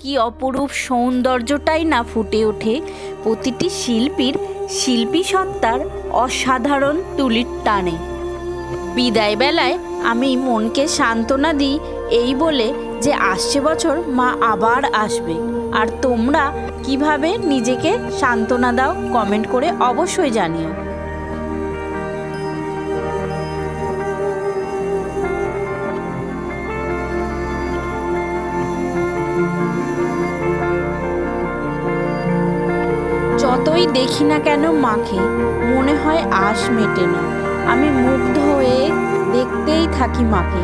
কি অপরূপ সৌন্দর্যটাই না ফুটে ওঠে প্রতিটি শিল্পীর শিল্পী সত্তার অসাধারণ তুলির টানে। বিদায় বেলায় আমি মনকে সান্ত্বনা দিই এই বলে যে আসছে বছর মা আবার আসবে। আর তোমরা কিভাবে নিজেকে সান্ত্বনা দাও কমেন্ট করে অবশ্যই জানিও। যতই দেখি না কেন মাকে, মনে হয় আশ মেটে না। আমি মুগ্ধ হয়ে দেখতেই থাকি মাকে।